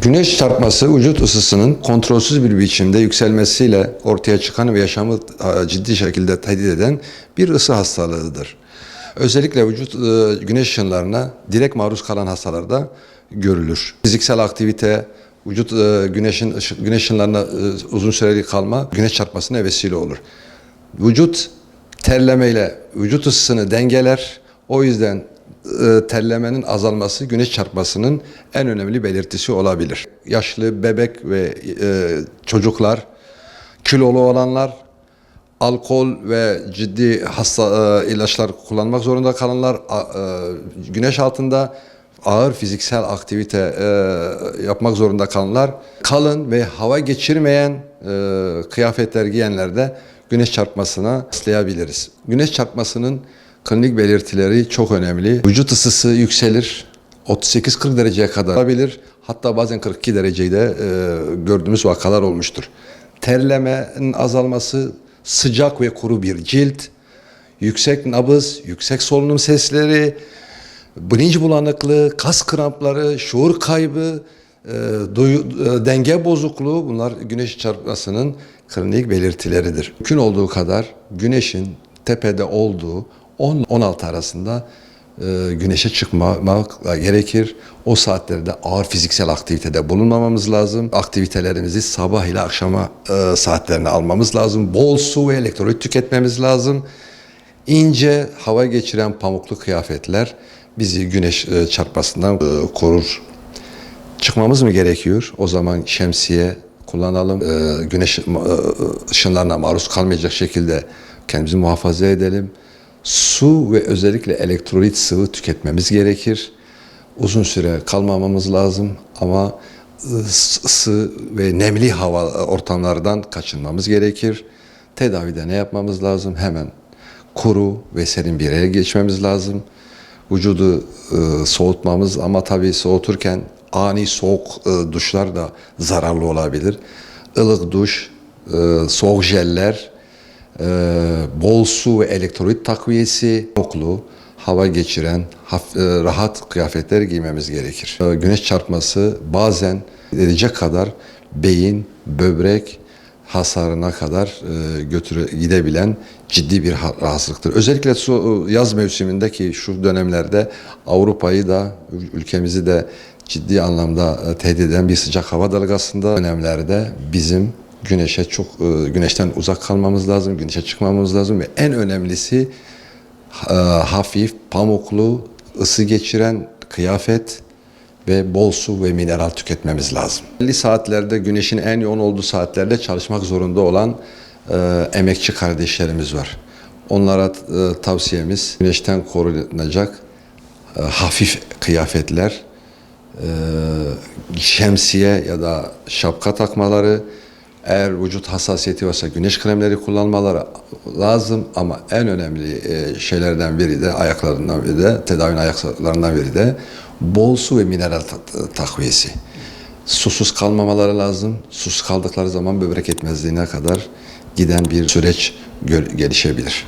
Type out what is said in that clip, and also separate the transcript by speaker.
Speaker 1: Güneş çarpması vücut ısısının kontrolsüz bir biçimde yükselmesiyle ortaya çıkan ve yaşamı ciddi şekilde tehdit eden bir ısı hastalığıdır. Özellikle vücut güneş ışınlarına direkt maruz kalan hastalarda görülür. Fiziksel aktivite, vücut güneş ışınlarına uzun süreli kalma güneş çarpmasına vesile olur. Vücut terlemeyle vücut ısısını dengeler. O yüzden terlemenin azalması güneş çarpmasının en önemli belirtisi olabilir. Yaşlı, bebek ve çocuklar, kilolu olanlar, alkol ve ciddi ilaçlar kullanmak zorunda kalanlar, güneş altında ağır fiziksel aktivite yapmak zorunda kalanlar, kalın ve hava geçirmeyen kıyafetler giyenlerde güneş çarpmasına rastlayabiliriz. Güneş çarpmasının klinik belirtileri çok önemli. Vücut ısısı yükselir, 38-40 dereceye kadar olabilir. Hatta bazen 42 dereceyi de gördüğümüz vakalar olmuştur. Terlemenin azalması, sıcak ve kuru bir cilt, yüksek nabız, yüksek solunum sesleri, bilinç bulanıklığı, kas krampları, şuur kaybı, denge bozukluğu, bunlar güneş çarpmasının klinik belirtileridir. Mümkün olduğu kadar güneşin tepede olduğu 10-16 arasında güneşe çıkmak gerekir. O saatlerde ağır fiziksel aktivitede bulunmamamız lazım. Aktivitelerimizi sabah ile akşama saatlerine almamız lazım. Bol su ve elektrolit tüketmemiz lazım. İnce hava geçiren pamuklu kıyafetler bizi güneş çarpmasından korur. Çıkmamız mı gerekiyor? O zaman şemsiye kullanalım. Güneş ışınlarına maruz kalmayacak şekilde kendimizi muhafaza edelim. Su ve özellikle elektrolit sıvı tüketmemiz gerekir. Uzun süre kalmamamız lazım ama ısı ve nemli hava ortamlardan kaçınmamız gerekir. Tedavide ne yapmamız lazım? Hemen kuru ve serin bir yere geçmemiz lazım. Vücudu soğutmamız, ama tabii soğuturken ani soğuk duşlar da zararlı olabilir. Ilık duş, soğuk jeller, bol su ve elektrolit takviyesi, koklu, hava geçiren, rahat kıyafetler giymemiz gerekir. Güneş çarpması bazen edecek kadar beyin, böbrek hasarına kadar gidebilen ciddi bir rahatsızlıktır. Özellikle yaz mevsimindeki şu dönemlerde Avrupa'yı da ülkemizi de ciddi anlamda tehdit eden bir sıcak hava dalgasında dönemlerde bizim güneşten uzak kalmamız lazım, güneşe çıkmamamız lazım ve en önemlisi hafif, pamuklu, ısı geçiren kıyafet ve bol su ve mineral tüketmemiz lazım. Belli saatlerde, güneşin en yoğun olduğu saatlerde çalışmak zorunda olan emekçi kardeşlerimiz var. Onlara tavsiyemiz güneşten korunacak hafif kıyafetler, şemsiye ya da şapka takmaları, eğer vücut hassasiyeti varsa güneş kremleri kullanmaları lazım, ama en önemli şeylerden biri de tedavinin ayaklarından biri de bol su ve mineral takviyesi. Susuz kalmamaları lazım. Susuz kaldıkları zaman böbrek yetmezliğine kadar giden bir süreç gelişebilir.